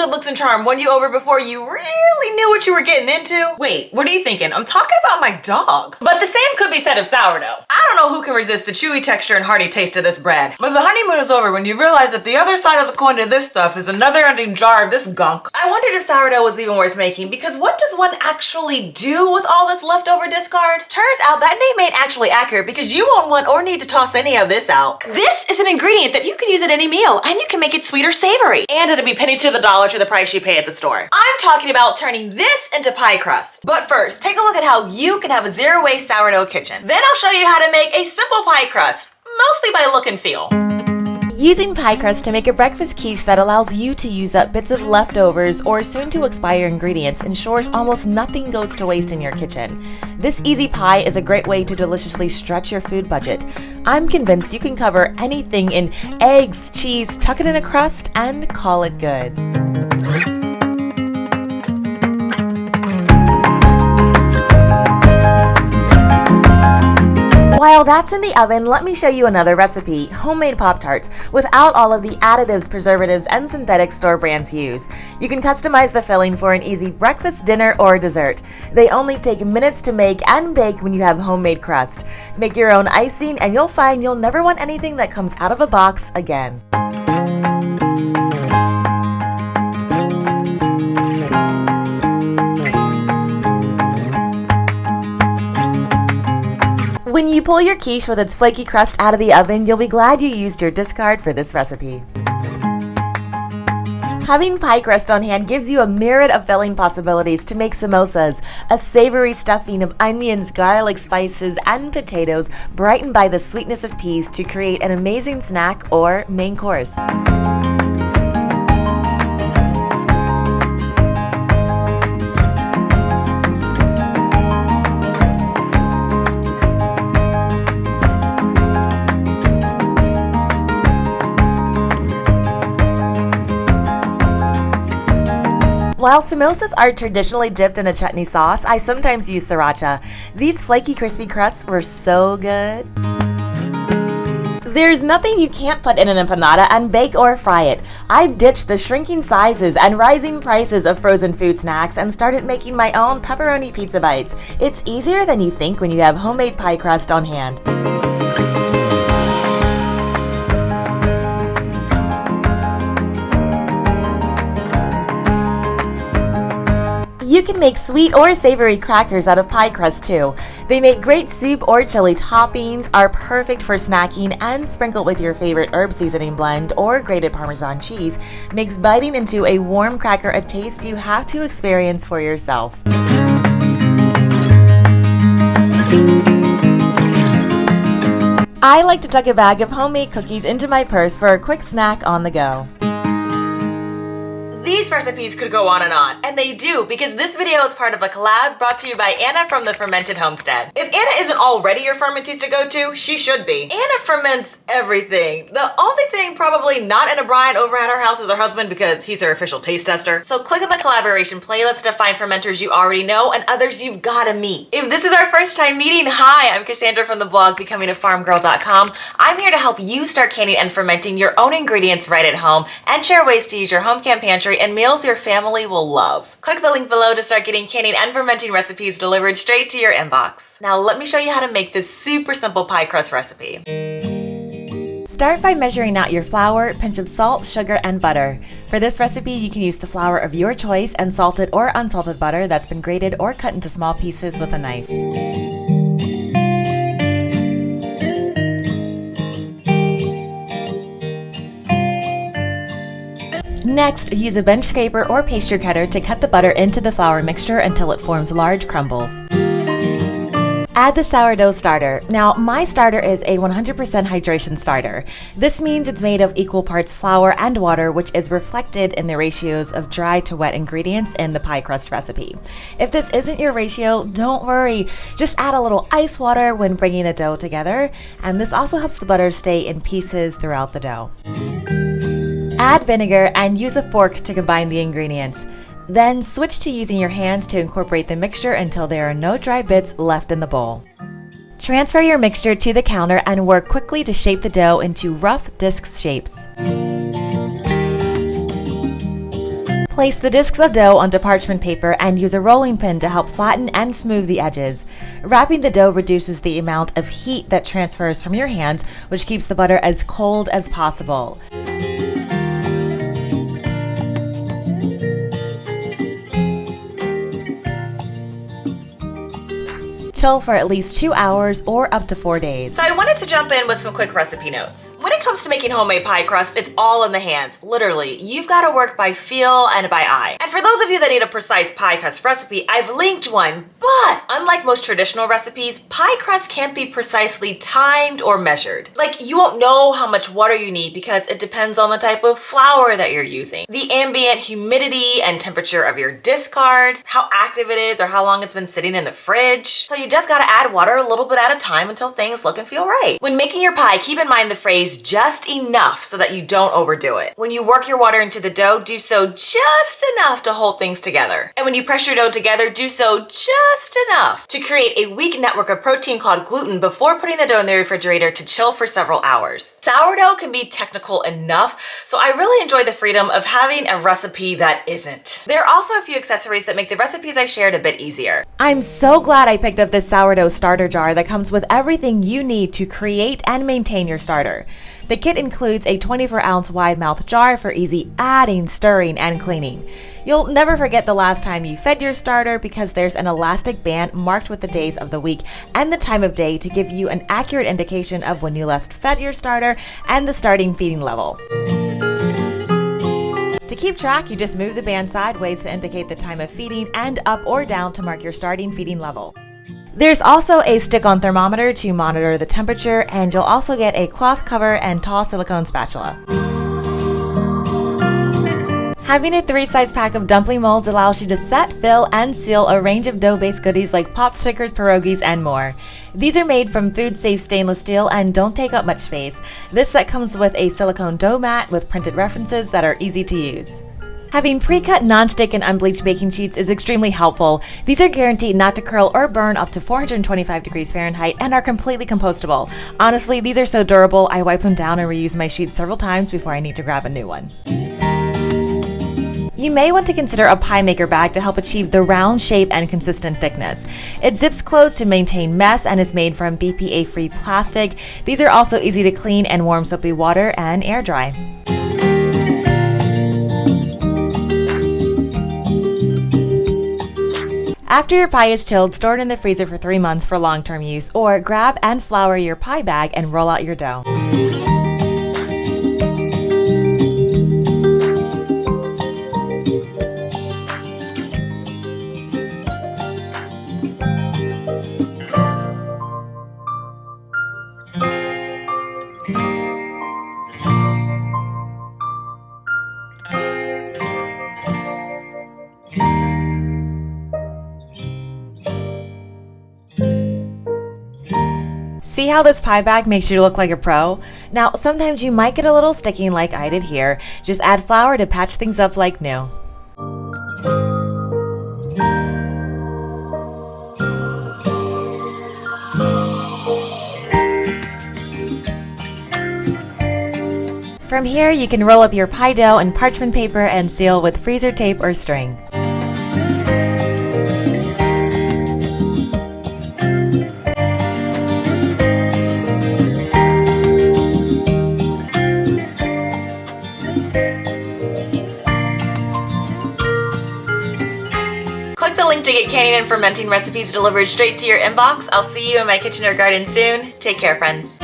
good looks and charm won you over before you really knew what you were getting into? Wait, what are you thinking? I'm talking about my dog. But the same could be said of sourdough. I don't know who can resist the chewy texture and hearty taste of this bread. But the honeymoon is over when you realize that the other side of the coin to this stuff is another ending jar of this gunk. I wondered if sourdough was even worth making, because what does one actually do with all this leftover discard? Turns out that name ain't actually accurate, because you won't want or need to toss any of this out. This is an ingredient that you can use at any meal, and you can make it sweet or savory. And it'll be pennies to the dollar to the price you pay at the store. I'm talking about turning this into pie crust. But first, take a look at how you can have a zero-waste sourdough kitchen. Then I'll show you how to make a simple pie crust, mostly by look and feel. Using pie crust to make a breakfast quiche that allows you to use up bits of leftovers or soon-to-expire ingredients ensures almost nothing goes to waste in your kitchen. This easy pie is a great way to deliciously stretch your food budget. I'm convinced you can cover anything in eggs, cheese, tuck it in a crust, and call it good. While that's in the oven, let me show you another recipe, homemade Pop-Tarts, without all of the additives, preservatives, and synthetic store brands use. You can customize the filling for an easy breakfast, dinner, or dessert. They only take minutes to make and bake when you have homemade crust. Make your own icing and you'll find you'll never want anything that comes out of a box again. When you pull your quiche with its flaky crust out of the oven, you'll be glad you used your discard for this recipe. Having pie crust on hand gives you a myriad of filling possibilities to make samosas, a savory stuffing of onions, garlic, spices, and potatoes brightened by the sweetness of peas to create an amazing snack or main course. While samosas are traditionally dipped in a chutney sauce, I sometimes use sriracha. These flaky, crispy crusts were so good. There's nothing you can't put in an empanada and bake or fry it. I've ditched the shrinking sizes and rising prices of frozen food snacks and started making my own pepperoni pizza bites. It's easier than you think when you have homemade pie crust on hand. You can make sweet or savory crackers out of pie crust too. They make great soup or chili toppings, are perfect for snacking, and sprinkled with your favorite herb seasoning blend or grated Parmesan cheese makes biting into a warm cracker a taste you have to experience for yourself. I like to tuck a bag of homemade cookies into my purse for a quick snack on the go. These recipes could go on, and they do, because this video is part of a collab brought to you by Anna from the Fermented Homestead. If Anna isn't already your fermentees to go to, she should be. Anna ferments everything. The only thing probably not in a brine over at her house is her husband, because he's her official taste tester. So click on the collaboration playlist to find fermenters you already know and others you've gotta meet. If this is our first time meeting, hi, I'm Cassandra from the blog becomingafarmgirl.com. I'm here to help you start canning and fermenting your own ingredients right at home and share ways to use your home can pantry and meals your family will love. Click the link below to start getting canning and fermenting recipes delivered straight to your inbox. Now let me show you how to make this super simple pie crust recipe. Start by measuring out your flour, pinch of salt, sugar, and butter. For this recipe, you can use the flour of your choice and salted or unsalted butter that's been grated or cut into small pieces with a knife. Next, use a bench scraper or pastry cutter to cut the butter into the flour mixture until it forms large crumbles. Add the sourdough starter. Now, my starter is a 100% hydration starter. This means it's made of equal parts flour and water, which is reflected in the ratios of dry to wet ingredients in the pie crust recipe. If this isn't your ratio, don't worry. Just add a little ice water when bringing the dough together, and this also helps the butter stay in pieces throughout the dough. Add vinegar and use a fork to combine the ingredients. Then switch to using your hands to incorporate the mixture until there are no dry bits left in the bowl. Transfer your mixture to the counter and work quickly to shape the dough into rough disc shapes. Place the discs of dough onto parchment paper and use a rolling pin to help flatten and smooth the edges. Wrapping the dough reduces the amount of heat that transfers from your hands, which keeps the butter as cold as possible. Chill for at least 2 hours or up to 4 days. So I wanted to jump in with some quick recipe notes. When it comes to making homemade pie crust, it's all in the hands. Literally, you've got to work by feel and by eye. And for those of you that need a precise pie crust recipe, I've linked one, but unlike most traditional recipes, pie crust can't be precisely timed or measured. Like, you won't know how much water you need because it depends on the type of flour that you're using, the ambient humidity and temperature of your discard, how active it is, or how long it's been sitting in the fridge. So you just gotta add water a little bit at a time until things look and feel right. When making your pie, keep in mind the phrase just enough so that you don't overdo it. When you work your water into the dough, do so just enough to hold things together. And when you press your dough together, do so just enough to create a weak network of protein called gluten before putting the dough in the refrigerator to chill for several hours. Sourdough can be technical enough, so I really enjoy the freedom of having a recipe that isn't. There are also a few accessories that make the recipes I shared a bit easier. I'm so glad I picked up this sourdough starter jar that comes with everything you need to create and maintain your starter. The kit includes a 24-ounce wide mouth jar for easy adding, stirring, and cleaning. You'll never forget the last time you fed your starter because there's an elastic band marked with the days of the week and the time of day to give you an accurate indication of when you last fed your starter and the starting feeding level. To keep track, you just move the band sideways to indicate the time of feeding and up or down to mark your starting feeding level. There's also a stick-on thermometer to monitor the temperature, and you'll also get a cloth cover and tall silicone spatula. Having a 3-size pack of dumpling molds allows you to set, fill, and seal a range of dough-based goodies like pot stickers, pierogies, and more. These are made from food-safe stainless steel and don't take up much space. This set comes with a silicone dough mat with printed references that are easy to use. Having pre-cut non-stick and unbleached baking sheets is extremely helpful. These are guaranteed not to curl or burn up to 425 degrees Fahrenheit and are completely compostable. Honestly, these are so durable, I wipe them down and reuse my sheets several times before I need to grab a new one. You may want to consider a pie maker bag to help achieve the round shape and consistent thickness. It zips closed to maintain mess and is made from BPA-free plastic. These are also easy to clean in warm soapy water and air dry. After your pie is chilled, store it in the freezer for 3 months for long-term use, or grab and flour your pie bag and roll out your dough. See how this pie bag makes you look like a pro? Now, sometimes you might get a little sticky like I did here. Just add flour to patch things up like new. From here, you can roll up your pie dough in parchment paper and seal with freezer tape or string. Click the link to get canning and fermenting recipes delivered straight to your inbox. I'll see you in my kitchen or garden soon. Take care, friends.